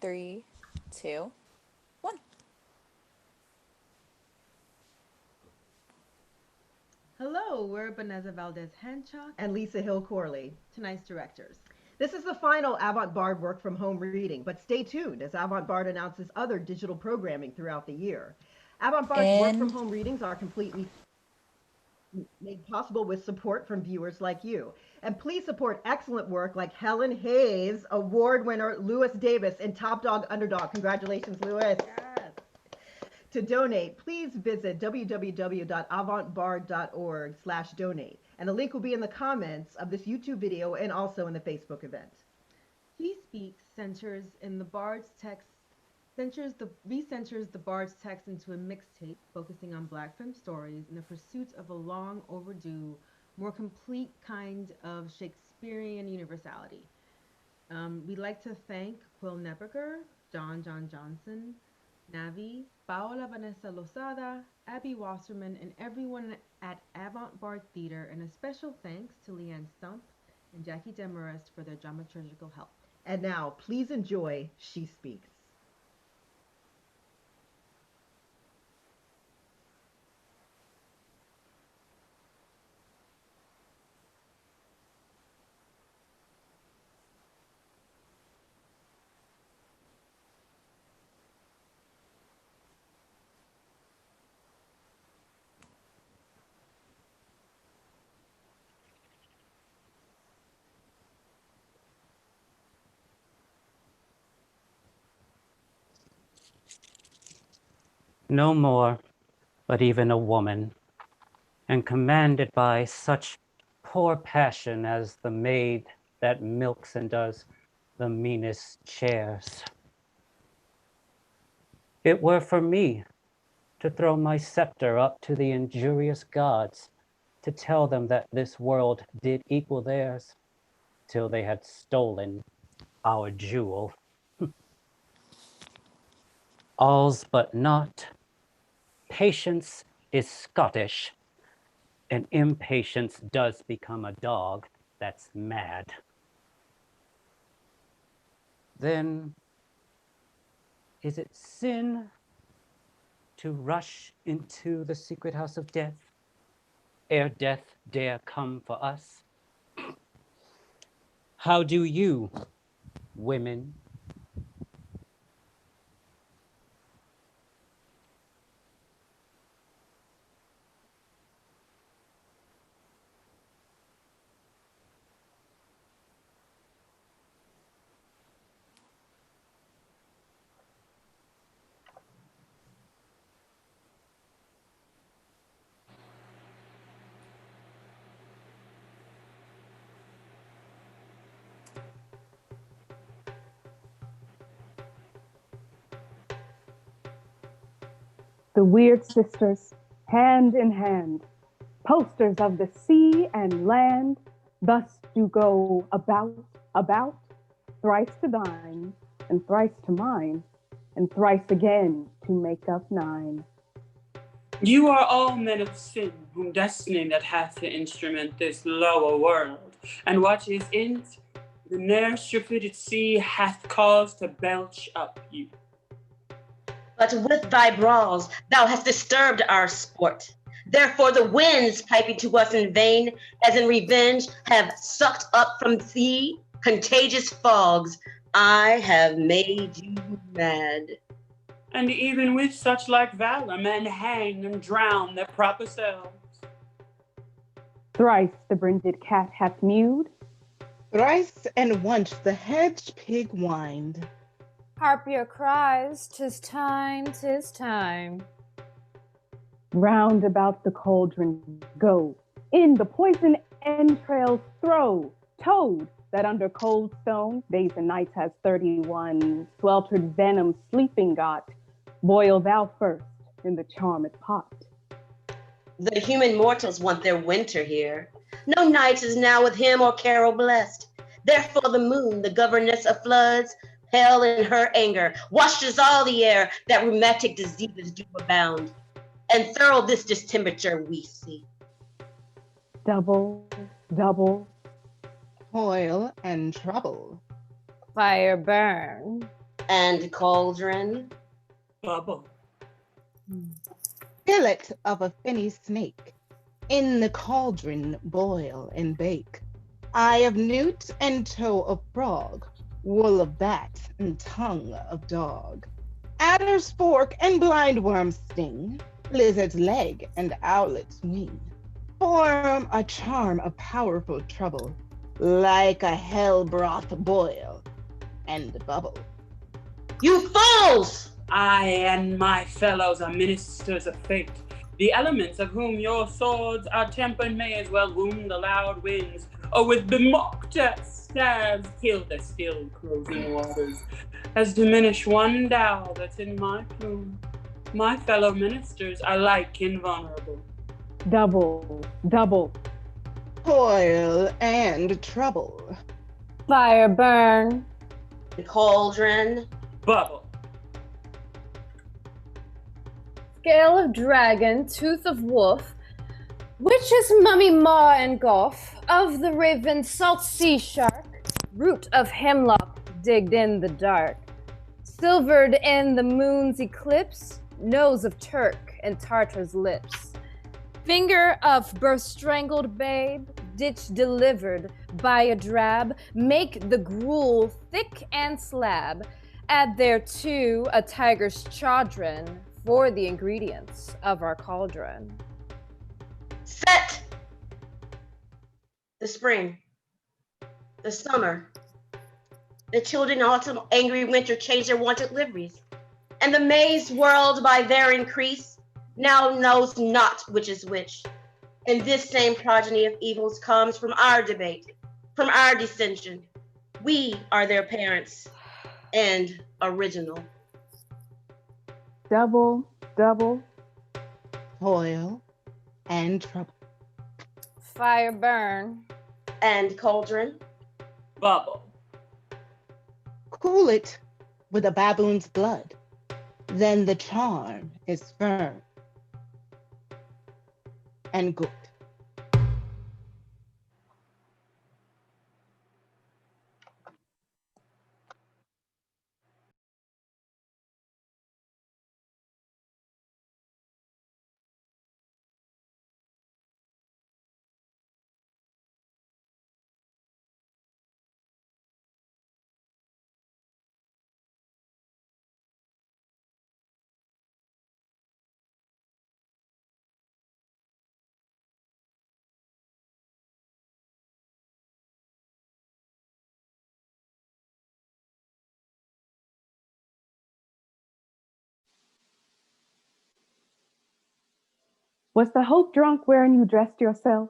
3, 2, 1. Hello, we're Boneza Valdez Hanchock and Lisa Hill Corley, tonight's directors. This is the final Avant-Bard work from home reading, but stay tuned as Avant-Bard announces other digital programming throughout the year. Avant-Bard's work from home readings are completely made possible with support from viewers like you. And please support excellent work like Helen Hayes, award winner Lewis Davis, and Top Dog Underdog. Congratulations, Lewis. Yes. To donate, please visit www.avantbard.org/donate. And the link will be in the comments of this YouTube video and also in the Facebook event. He Speaks recenters the Bard's text into a mixtape focusing on Black Femme stories in the pursuit of a long overdue, more complete kind of Shakespearean universality. We'd like to thank Quill Neberger, John Johnson, Navi, Paola Vanessa Losada, Abby Wasserman, and everyone at Avant-Bard Theater, and a special thanks to Leanne Stump and Jackie Demarest for their dramaturgical help. And now, please enjoy She Speaks. No more, but even a woman, and commanded by such poor passion as the maid that milks and does the meanest chairs. It were for me to throw my scepter up to the injurious gods, to tell them that this world did equal theirs, till they had stolen our jewel. All's but not. Patience is Scottish, and impatience does become a dog that's mad. Then, is it sin to rush into the secret house of death, ere death dare come for us? How do you, women, The Weird Sisters, hand in hand, posters of the sea and land, thus do go about, thrice to thine, and thrice to mine, and thrice again to make up 9. You are all men of sin, whom destiny that hath to instrument this lower world, and what is in't, the ne'er surfeited sea hath caused to belch up you. But with thy brawls thou hast disturbed our sport. Therefore the winds piping to us in vain, as in revenge, have sucked up from thee contagious fogs. I have made you mad. And even with such like valor, men hang and drown their proper selves. Thrice the brinded cat hath mewed. Thrice and once the hedged pig whined. Harpier cries, 'tis time, 'tis time. Round about the cauldron go, in the poison entrails throw. Toad, that under cold stone days and nights has 31 sweltered venom sleeping got, boil thou first in the charmed pot. The human mortals want their winter here. No night is now with him or Carol blessed. Therefore the moon, the governess of floods, hell in her anger, washes all the air that rheumatic diseases do abound. And thorough this distemperature we see. Double, toil and trouble. Fire burn. And cauldron. Bubble. Fillet of a finny snake, in the cauldron boil and bake. Eye of newt and toe of frog, wool of bat and tongue of dog. Adder's fork and blindworm's sting, lizard's leg and owlet's wing. Form a charm of powerful trouble, like a hell broth boil and bubble. You fools! I and my fellows are ministers of fate. The elements of whom your swords are tempered may as well wound the loud winds, or with bemocked stabs kill the still closing waters, as diminish one dow that's in my plume. My fellow ministers are like invulnerable. Double, double. Toil and trouble. Fire burn. Cauldron. Bubble. Scale of dragon, tooth of wolf, witch's mummy maw and gulf, of the raven salt sea shark, root of hemlock digged in the dark, silvered in the moon's eclipse, nose of Turk and Tartar's lips, finger of birth strangled babe, ditch delivered by a drab, make the gruel thick and slab, add thereto a tiger's chaudron, for the ingredients of our cauldron. Set! The spring, the summer, the children autumn, angry winter change their wonted liveries, and the mazed world by their increase now knows not which is which. And this same progeny of evils comes from our debate, from our dissension. We are their parents and original. Double, double. Toil and trouble. Fire burn. And cauldron. Bubble. Cool it with a baboon's blood, then the charm is firm and good. Was the hope drunk wherein you dressed yourself?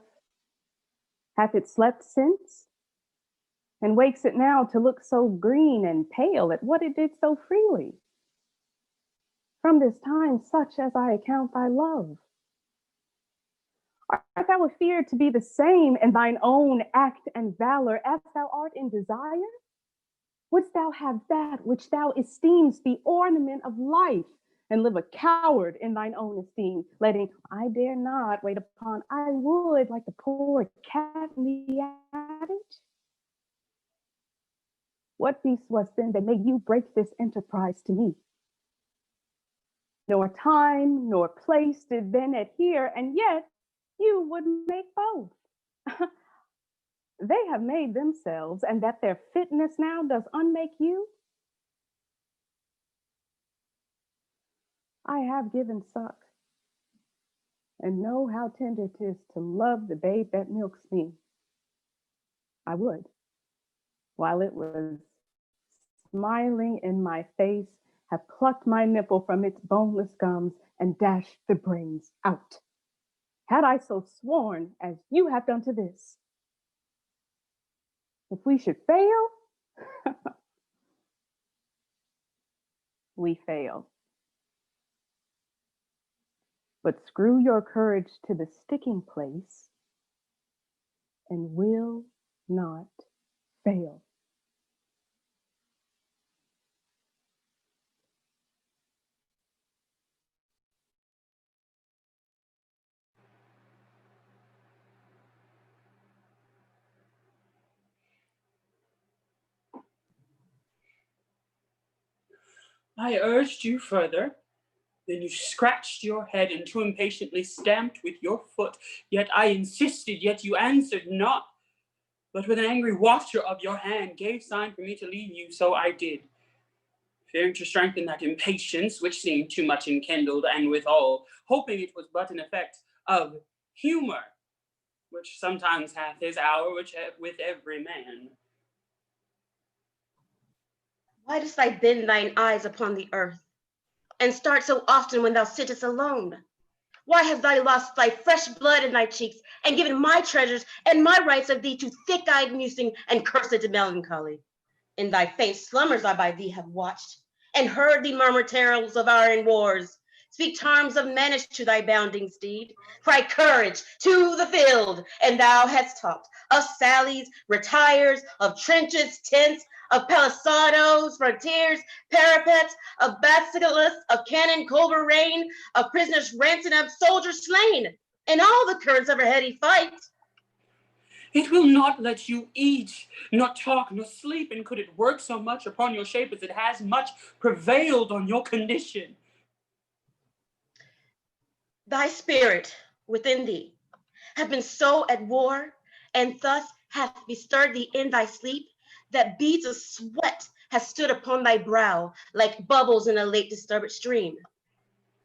Hath it slept since? And wakes it now to look so green and pale at what it did so freely? From this time, such as I account thy love. Art thou afeard to be the same in thine own act and valor as thou art in desire? Wouldst thou have that which thou esteemst the ornament of life, and live a coward in thine own esteem, letting I dare not wait upon I would like the poor cat in the adage? What beast was then that made you break this enterprise to me? Nor time nor place did then adhere, and yet you would make both. They have made themselves, and that their fitness now does unmake you. I have given suck, and know how tender 'tis to love the babe that milks me. I would, while it was smiling in my face, have plucked my nipple from its boneless gums and dashed the brains out. Had I so sworn as you have done to this. If we should fail, we fail. But screw your courage to the sticking place and will not fail. I urged you further. Then you scratched your head and too impatiently stamped with your foot. Yet I insisted, yet you answered not. But with an angry watcher of your hand gave sign for me to leave you, so I did. Fearing to strengthen that impatience, which seemed too much enkindled, and withal, hoping it was but an effect of humor, which sometimes hath his hour, which with every man. Why dost thou bend thine eyes upon the earth, and start so often when thou sittest alone? Why hast thou lost thy fresh blood in thy cheeks, and given my treasures and my rights of thee to thick-eyed musing and cursed melancholy? In thy faint slumbers I by thee have watched, and heard thee murmur tales of iron wars, speak terms of menace to thy bounding steed, cry courage to the field, and thou hast talked of sallies, retires, of trenches, tents, of palisadoes, frontiers, parapets, of basilicus, of cannon, culver rain, of prisoners rent and of soldiers slain, and all the currents of a heady fight. It will not let you eat, nor talk, nor sleep, and could it work so much upon your shape as it has much prevailed on your condition? Thy spirit within thee hath been so at war, and thus hath bestirred thee in thy sleep, that beads of sweat have stood upon thy brow like bubbles in a late disturbed stream.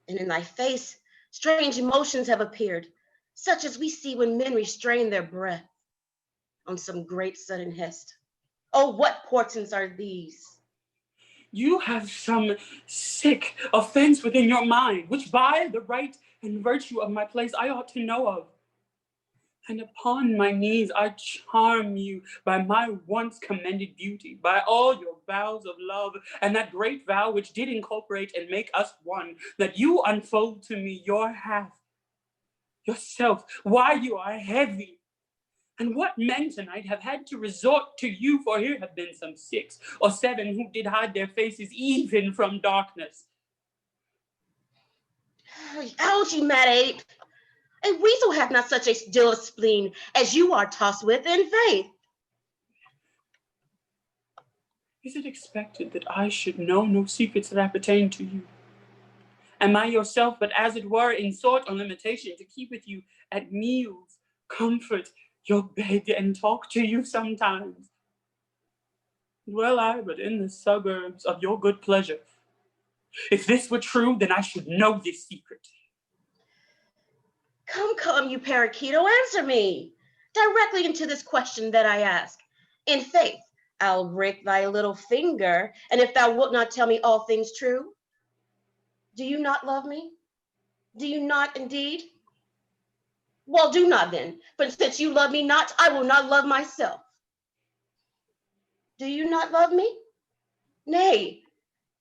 And in thy face strange emotions have appeared, such as we see when men restrain their breath on some great sudden hest. Oh, what portents are these? You have some sick offense within your mind, which by the right and virtue of my place I ought to know of. And upon my knees I charm you by my once commended beauty, by all your vows of love, and that great vow which did incorporate and make us one, that you unfold to me your half, yourself, why you are heavy. And what men tonight have had to resort to you, for here have been some 6 or 7 who did hide their faces even from darkness. Ouch, you mad ape! A weasel hath not such a still spleen as you are tossed with in faith. Is it expected that I should know no secrets that appertain to you? Am I yourself but as it were in sort or limitation to keep with you at meals, comfort your bed, and talk to you sometimes? Dwell I but in the suburbs of your good pleasure. If this were true, then I should know this secret. Come, you parakeeto, answer me directly into this question that I ask. In faith, I'll break thy little finger, and if thou wilt not tell me all things true, do you not love me? Do you not indeed? Well, do not then, but since you love me not, I will not love myself. Do you not love me? Nay,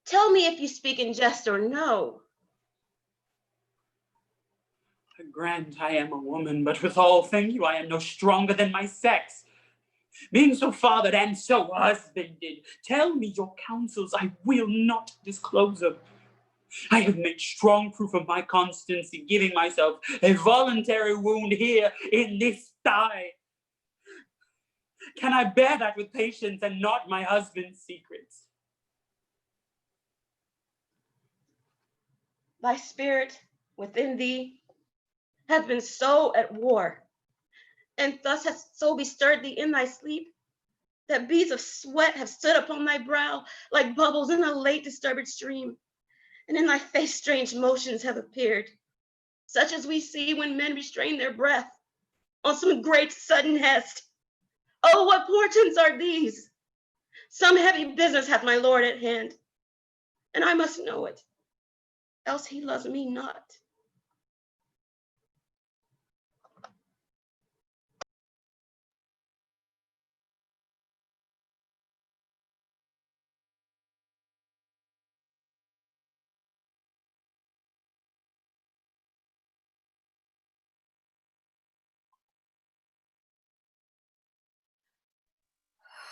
tell me if you speak in jest or no. I grant I am a woman, but withal, thank you, I am no stronger than my sex. Being so fathered and so husbanded, tell me your counsels, I will not disclose them. I have made strong proof of my constancy, giving myself a voluntary wound here in this thigh. Can I bear that with patience and not my husband's secrets? Thy spirit within thee hath been so at war, and thus hast so bestirred thee in thy sleep, that beads of sweat have stood upon thy brow like bubbles in a late disturbed stream, and in thy face strange motions have appeared, such as we see when men restrain their breath on some great sudden hest. Oh, what portents are these? Some heavy business hath my lord at hand, and I must know it, else he loves me not.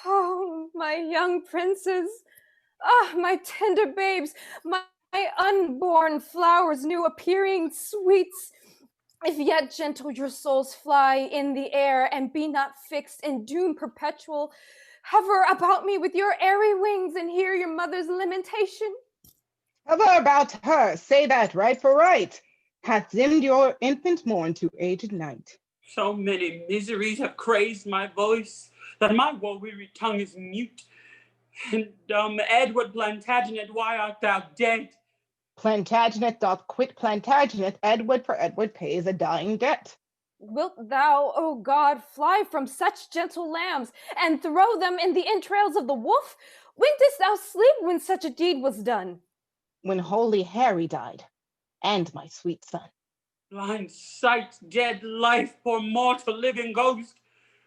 Oh, my young princes, ah, my tender babes, my unborn flowers, new appearing sweets. If yet gentle your souls fly in the air and be not fixed in doom perpetual, hover about me with your airy wings and hear your mother's lamentation. Hover about her, say that right for right, hath dimmed your infant morn to aged night. So many miseries have crazed my voice, that my woe-weary tongue is mute. And dumb Edward Plantagenet, why art thou dead? Plantagenet doth quit Plantagenet, Edward for Edward pays a dying debt. Wilt thou, O God, fly from such gentle lambs, and throw them in the entrails of the wolf? When didst thou sleep when such a deed was done? When holy Harry died, and my sweet son. Blind sight, dead life, poor mortal living ghost.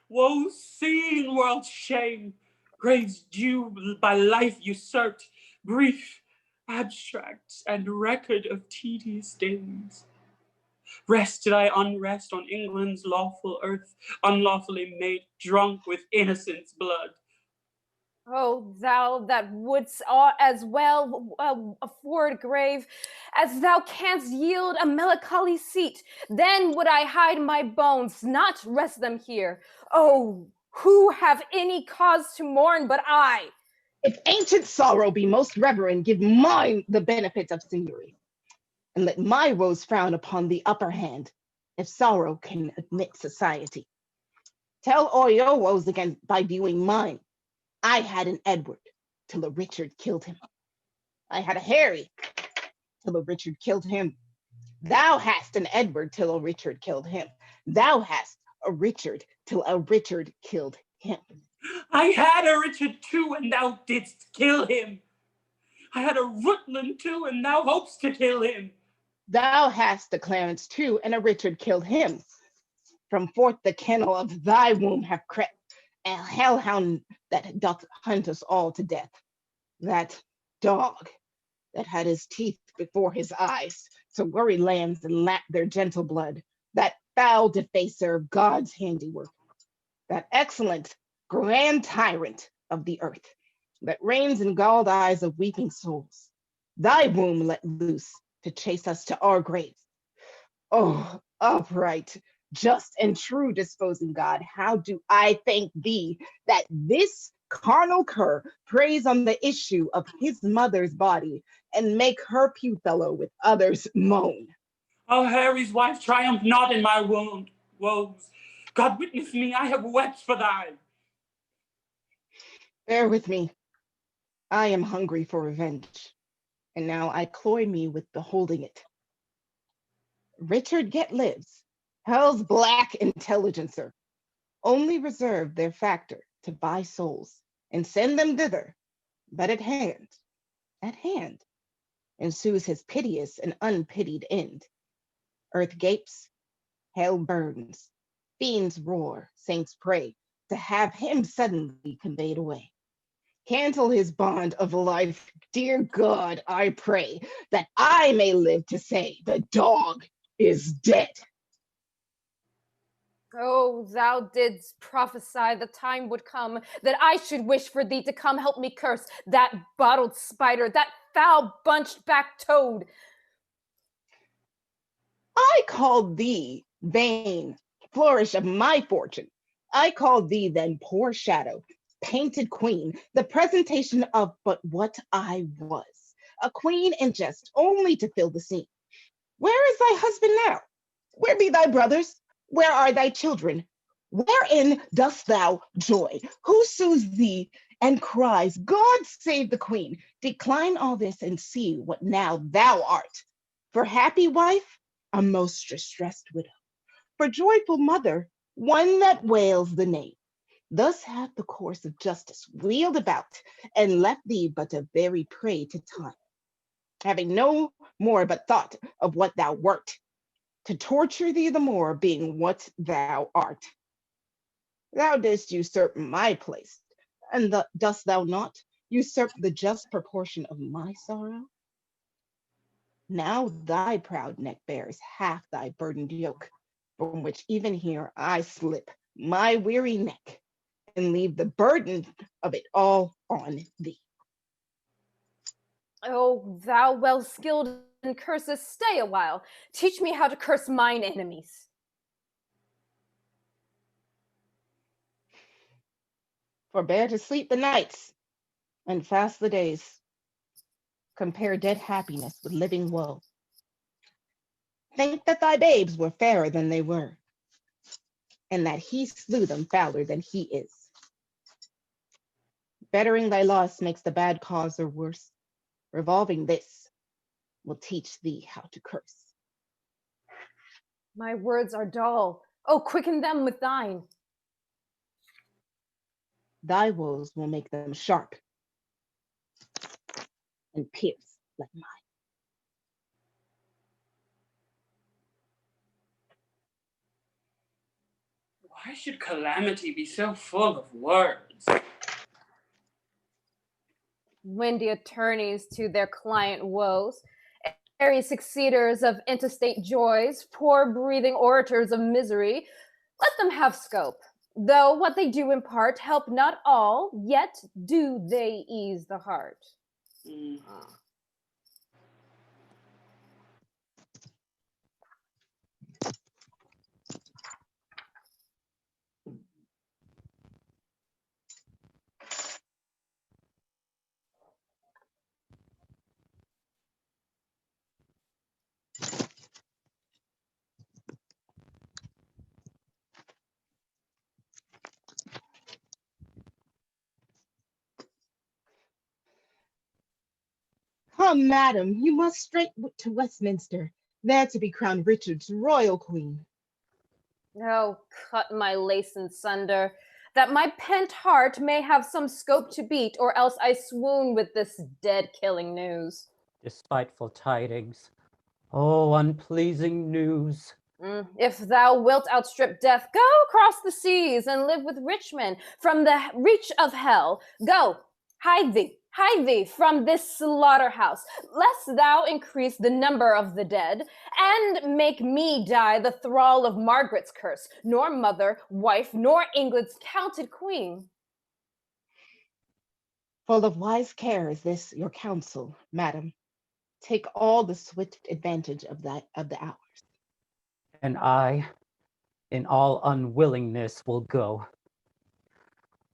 Woe seen world's shame, grave's due by life usurped, brief, abstract, and record of tedious days. Rested I unrest on England's lawful earth, unlawfully made drunk with innocence' blood. O thou that wouldst as well afford grave, as thou canst yield a melancholy seat, then would I hide my bones, not rest them here. Oh, who have any cause to mourn but I? If ancient sorrow be most reverend, give mine the benefit of seigneury, and let my woes frown upon the upper hand, if sorrow can admit society. Tell all your woes again by viewing mine. I had an Edward till a Richard killed him. I had a Harry till a Richard killed him. Thou hast an Edward till a Richard killed him. Thou hast a Richard till a Richard killed him. I had a Richard too, and thou didst kill him. I had a Rutland too, and thou hopest to kill him. Thou hast a Clarence too, and a Richard killed him. From forth the kennel of thy womb have crept a hellhound that doth hunt us all to death. That dog that had his teeth before his eyes to worry lambs and lap their gentle blood. That foul defacer of God's handiwork. That excellent grand tyrant of the earth that reigns in galled eyes of weeping souls. Thy womb let loose to chase us to our graves. Oh, upright, just and true disposing God, how do I thank thee that this carnal cur preys on the issue of his mother's body and make her pew fellow with others moan. Oh, Harry's wife, triumph not in my woes. God witness me, I have wept for thy. Bear with me. I am hungry for revenge, and now I cloy me with beholding it. Richard yet lives, hell's black intelligencer, only reserve their factor to buy souls and send them thither, but at hand, ensues his piteous and unpitied end. Earth gapes, hell burns, fiends roar, saints pray to have him suddenly conveyed away. Cancel his bond of life, dear God, I pray, that I may live to say the dog is dead. Oh, thou didst prophesy the time would come that I should wish for thee to come help me curse that bottled spider, that foul bunched back toad. I called thee vain, flourish of my fortune. I called thee then poor shadow, painted queen, the presentation of but what I was, a queen in jest, only to fill the scene. Where is thy husband now? Where be thy brothers? Where are thy children? Wherein dost thou joy? Who soothes thee and cries, God save the queen? Decline all this and see what now thou art. For happy wife, a most distressed widow. For joyful mother, one that wails the name. Thus hath the course of justice wheeled about and left thee but a very prey to time, having no more but thought of what thou wert, to torture thee the more, being what thou art. Thou didst usurp my place, and dost thou not usurp the just proportion of my sorrow? Now thy proud neck bears half thy burdened yoke, from which even here I slip my weary neck and leave the burden of it all on thee. Oh, thou well skilled in curses, stay a while. Teach me how to curse mine enemies. Forbear to sleep the nights and fast the days. compare dead happiness with living woe. Think that thy babes were fairer than they were, and that he slew them fouler than he is. Bettering thy loss makes the bad causer worse. Revolving this will teach thee how to curse. My words are dull. Oh, quicken them with thine. Thy woes will make them sharp and pierce like mine. Why should calamity be so full of words? Windy attorneys to their client woes, airy succeeders of interstate joys, poor breathing orators of misery, let them have scope. Though what they do impart help not all, yet do they ease the heart. Come, madam, you must straight to Westminster, there to be crowned Richard's royal queen. Oh, cut my lace in sunder, that my pent heart may have some scope to beat, or else I swoon with this dead-killing news. Despiteful tidings. Oh, unpleasing news. If thou wilt outstrip death, go across the seas and live with rich men from the reach of hell. Go, hide thee from this slaughterhouse, lest thou increase the number of the dead, and make me die the thrall of Margaret's curse, nor mother, wife, nor England's counted queen. Full of wise care is this your counsel, madam. Take all the swift advantage of the hours. And I, in all unwillingness, will go.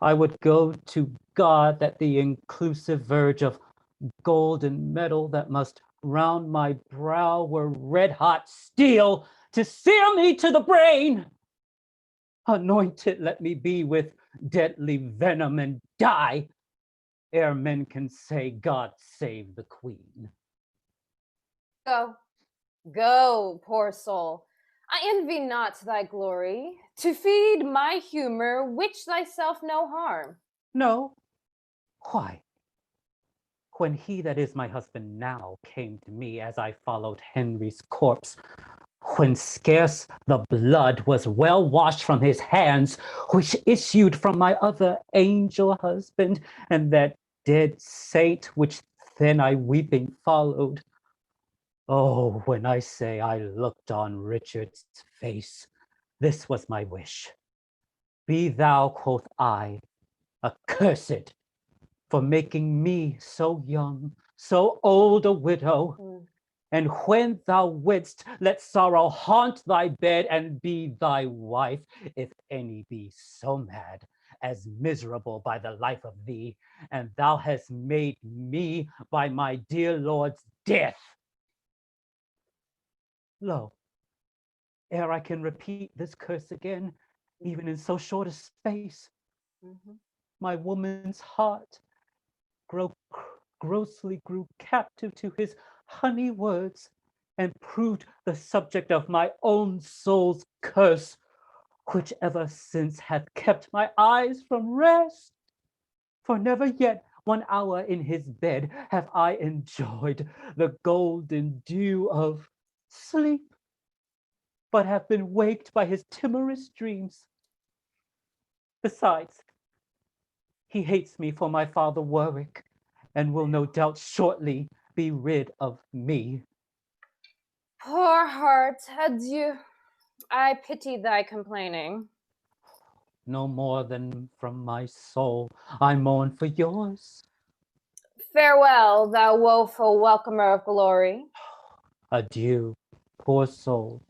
I would go to God that the inclusive verge of golden metal that must round my brow were red-hot steel to sear me to the brain. Anointed let me be with deadly venom and die, ere men can say, God save the queen. Go, poor soul. I envy not thy glory, to feed my humor, which thyself no harm. No, why? When he that is my husband now came to me as I followed Henry's corpse, when scarce the blood was well washed from his hands, which issued from my other angel husband, and that dead saint which then I weeping followed. Oh, when I say I looked on Richard's face, this was my wish. Be thou, quoth I, accursed for making me so young, so old a widow. And when thou wouldst, let sorrow haunt thy bed and be thy wife, if any be so mad as miserable by the life of thee, and thou hast made me by my dear Lord's death. Lo, ere I can repeat this curse again, even in so short a space, my woman's heart grossly grew captive to his honey words, and proved the subject of my own soul's curse, which ever since hath kept my eyes from rest. For never yet 1 hour in his bed have I enjoyed the golden dew of sleep, but have been waked by his timorous dreams. Besides, he hates me for my father Warwick, and will no doubt shortly be rid of me. Poor heart, adieu. I pity thy complaining. No more than from my soul I mourn for yours. Farewell, thou woeful welcomer of glory. Adieu, poor soul,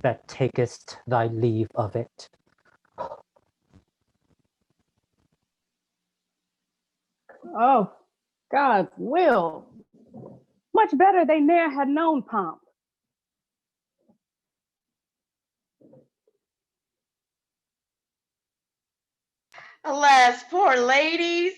that takest thy leave of it. Oh, God's will. much better they ne'er had known pomp. Alas, poor ladies.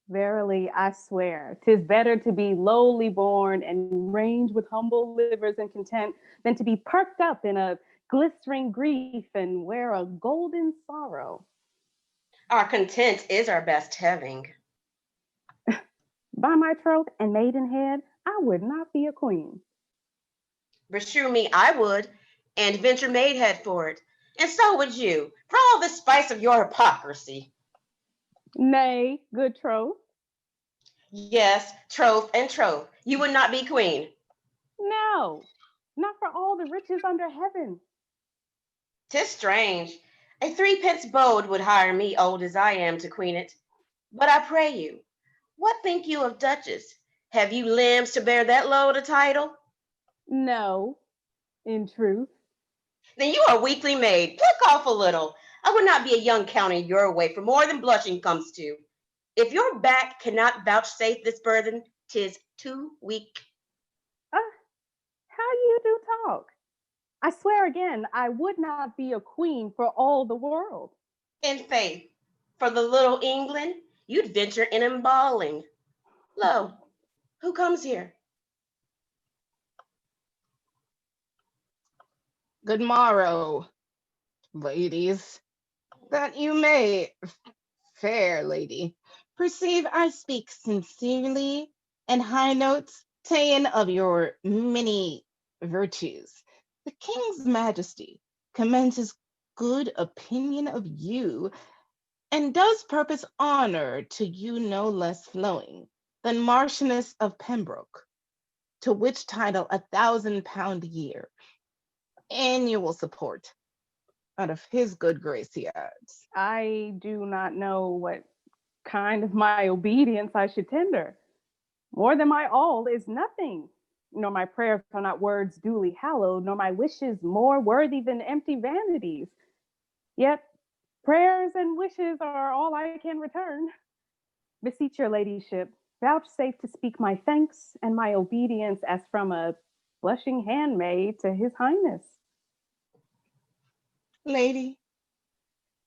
Verily, I swear, 'tis better to be lowly born and range with humble livers and content than to be perked up in a glistering grief and wear a golden sorrow. Our content is our best having. By my troth and maidenhead, I would not be a queen. Beshrew me, I would, and venture maidhead for it. And so would you, for all the spice of your hypocrisy. Nay, good troth. Yes, troth and troth. You would not be queen. No, not for all the riches under heaven. 'Tis strange. A threepence bode would hire me, old as I am, to queen it. But I pray you, what think you of Duchess? Have you limbs to bear that load of title? No, in truth. Then you are weakly made. Pluck off a little. I would not be a young count in your way for more than blushing comes to. If your back cannot vouchsafe this burden, 'tis too weak. How you do talk? I swear again, I would not be a queen for all the world. In faith, for the little England, you'd venture in embalming. Lo, who comes here? Good morrow, ladies, that you may, fair lady, perceive I speak sincerely and high notes, ta'en of your many virtues. The king's majesty commends his good opinion of you and does purpose honor to you no less flowing than Marchioness of Pembroke, to which title £1,000 a year, annual support out of his good grace he adds. I do not know what kind of my obedience I should tender. More than my all is nothing, nor my prayers are not words duly hallowed, nor my wishes more worthy than empty vanities. Yet prayers and wishes are all I can return. Beseech your ladyship, vouchsafe to speak my thanks and my obedience as from a blushing handmaid to his highness. Lady,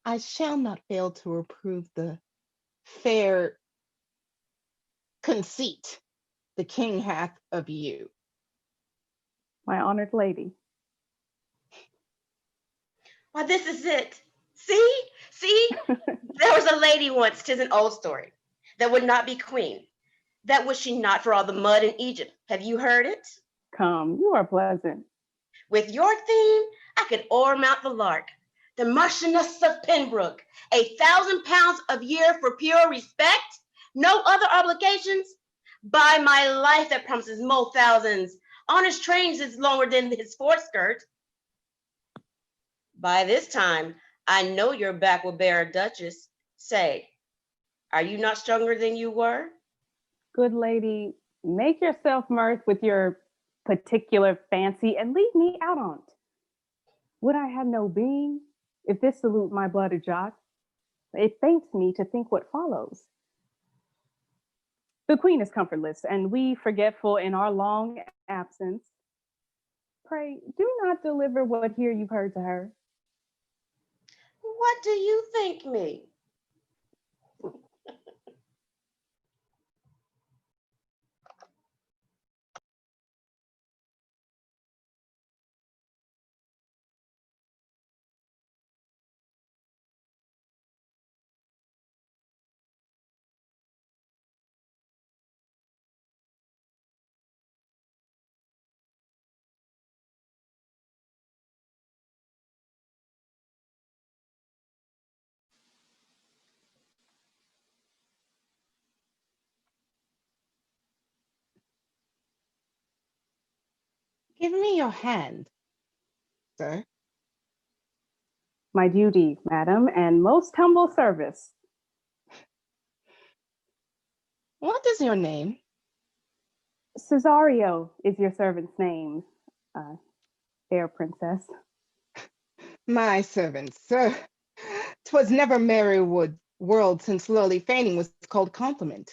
I shall not fail to approve the fair conceit the king hath of you. My honored lady. Why, this is it. See, there was a lady once, 'tis an old story, that would not be queen. That was she not for all the mud in Egypt. Have you heard it? Come, you are pleasant. With your theme, I could o'ermount the lark. The Marchioness of Pembroke, £1,000 a year for pure respect? No other obligations? By my life, that promises more thousands. Honest trains is longer than his foreskirt. By this time, I know your back will bear a duchess. Say, are you not stronger than you were? Good lady, make yourself mirth with your particular fancy and leave me out on't. Would I have no being, if this salute my blooded jot? It faints me to think what follows. The queen is comfortless, and we forgetful in our long absence. Pray, do not deliver what here you've heard to her. What do you think me? Give me your hand, sir. My duty, madam, and most humble service. What is your name? Cesario is your servant's name, fair princess. My servant, sir. 'Twas never merry world since lowly feigning was called compliment.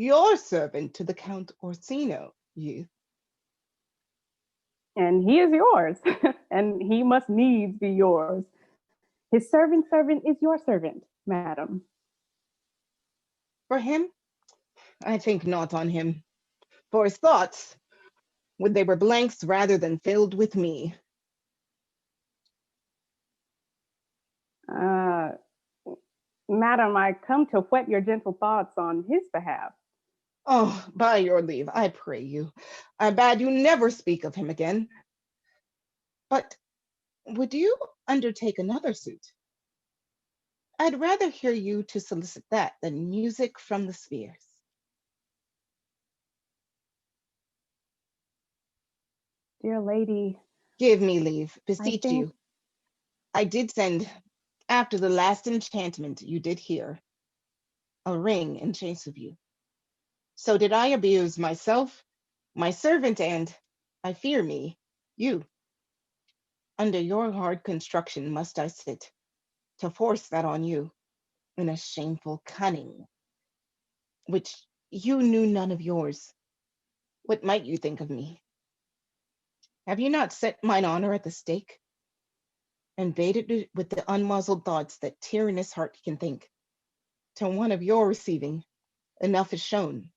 your servant to the Count Orsino, youth. And he is yours, and he must needs be yours. His servant's servant is your servant, madam. For him, I think not on him. For his thoughts, would they were blanks rather than filled with me. Madam, I come to whet your gentle thoughts on his behalf. Oh, by your leave, I pray you. I bade you never speak of him again. But would you undertake another suit? I'd rather hear you to solicit that than music from the spheres. Dear lady. Give me leave, beseech think... you. I did send, after the last enchantment you did hear, a ring in chase of you. So did I abuse myself, my servant, and, I fear me, you. Under your hard construction must I sit, to force that on you, in a shameful cunning, which you knew none of yours. What might you think of me? Have you not set mine honor at the stake? And baited it with the unmuzzled thoughts that tyrannous heart can think? To one of your receiving, enough is shown.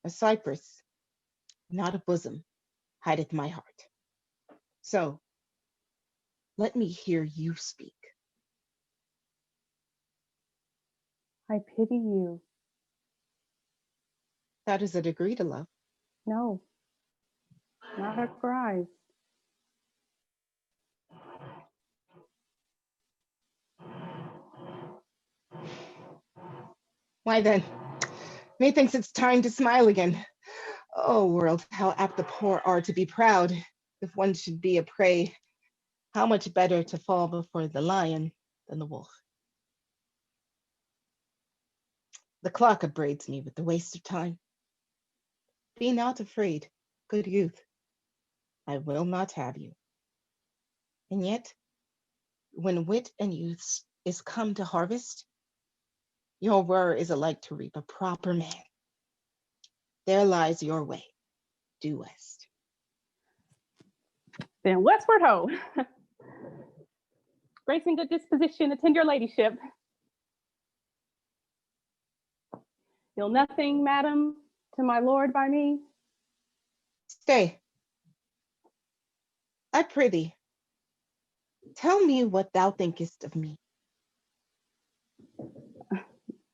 A cypress, not a bosom, hideth my heart. So, let me hear you speak. I pity you. That is a degree to love. No, not a cry. Why then, methinks it's time to smile again. Oh, world, how apt the poor are to be proud. If one should be a prey, how much better to fall before the lion than the wolf. The clock upbraids me with the waste of time. Be not afraid, good youth. I will not have you. And yet, when wit and youth is come to harvest, your were is alike to reap a proper man. There lies your way, due west. Then westward ho. Grace and good disposition, attend your ladyship. You'll nothing, madam, to my lord by me? Stay. I prithee, tell me what thou thinkest of me.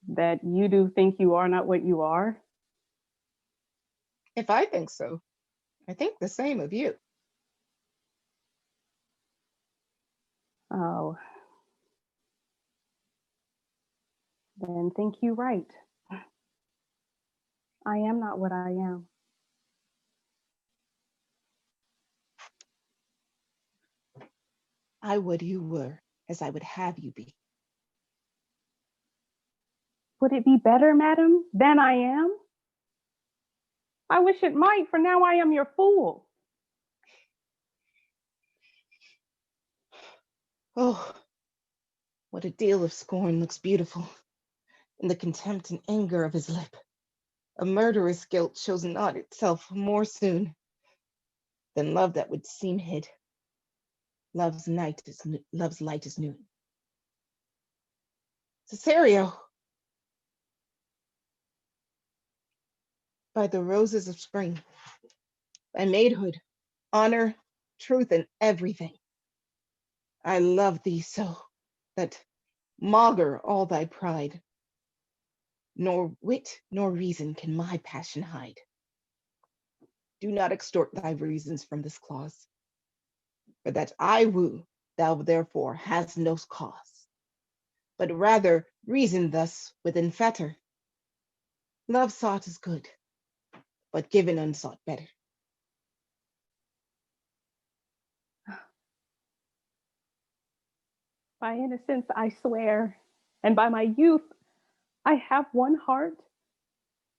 That you do think you are not what you are? If I think so, I think the same of you. Oh. Then think you right. I am not what I am. I would you were as I would have you be. Would it be better, madam, than I am? I wish it might, for now I am your fool. Oh, what a deal of scorn looks beautiful in the contempt and anger of his lip. A murderous guilt shows not itself more soon than love that would seem hid. Love's light is noon. Cesario, by the roses of spring, by maidhood, honor, truth, and everything, I love thee so that maugre all thy pride, nor wit nor reason can my passion hide. Do not extort thy reasons from this clause, for that I woo, thou therefore hast no cause, but rather reason thus within fetter. Love sought is good, but given unsought better. By innocence I swear, and by my youth I have one heart,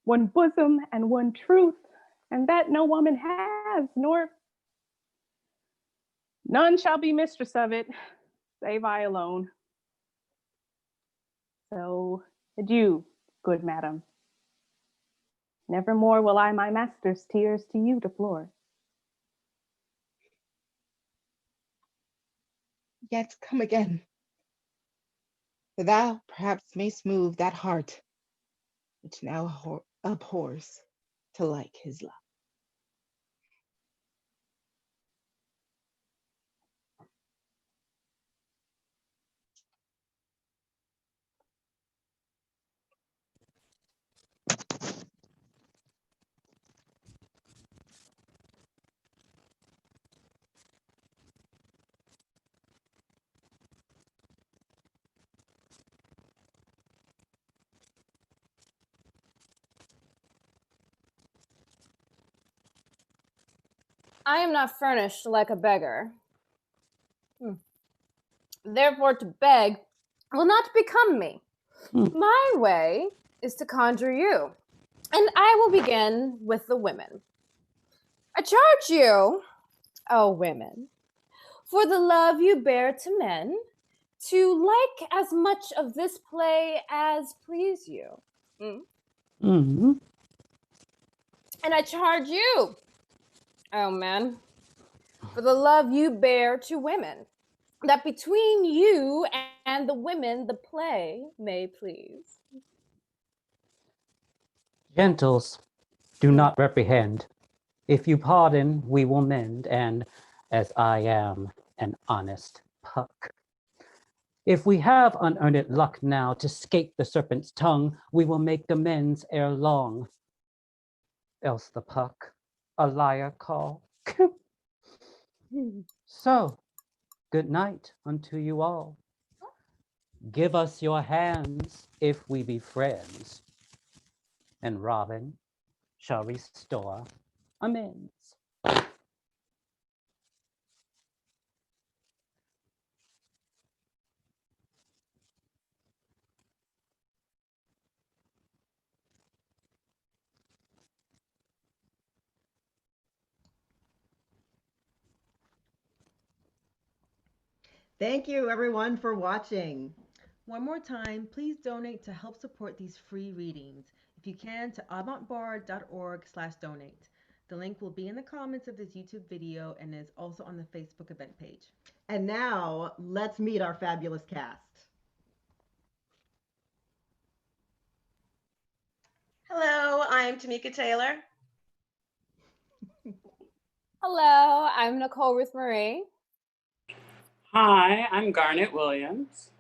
one bosom, and one truth, and that no woman has, nor none shall be mistress of it, save I alone. So adieu, good madam. Nevermore will I my master's tears to you deplore. Yet come again, that thou perhaps mayst move that heart which now abhors to like his love. I am not furnished like a beggar. Therefore, to beg will not become me. My way is to conjure you, and I will begin with the women. I charge you, O women, for the love you bear to men, to like as much of this play as please you. Mm-hmm. And I charge you, oh men, for the love you bear to women, that between you and the women the play may please. Gentles, do not reprehend. If you pardon, we will mend, and as I am an honest Puck. If we have unearned luck now to scape the serpent's tongue, we will make amends ere long. Else the Puck a liar call. So, good night unto you all. Give us your hands if we be friends, and Robin shall restore amends. Thank you, everyone, for watching. One more time, please donate to help support these free readings. If you can, to avantbard.org/donate. The link will be in the comments of this YouTube video and is also on the Facebook event page. And now, let's meet our fabulous cast. Hello, I'm Tameka Taylor. Hello, I'm Nicole Ruthmarie. Hi, I'm Garnet Williams.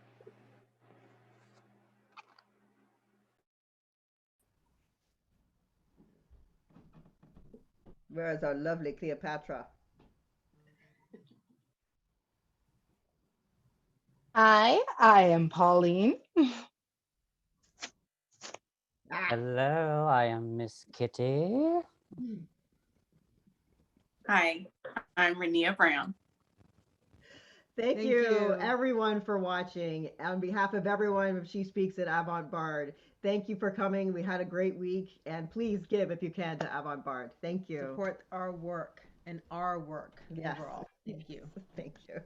Where's our lovely Cleopatra? I am Pauline. Hello, I am Miss Kitty. Hi, I'm Renea Brown. Thank you, everyone, for watching. On behalf of everyone of She Speaks at Avant Bard, thank you for coming. We had a great week, and please give if you can to Avant Bard. Thank you. Support our work and our work Yes. overall. Thank you. Thank you.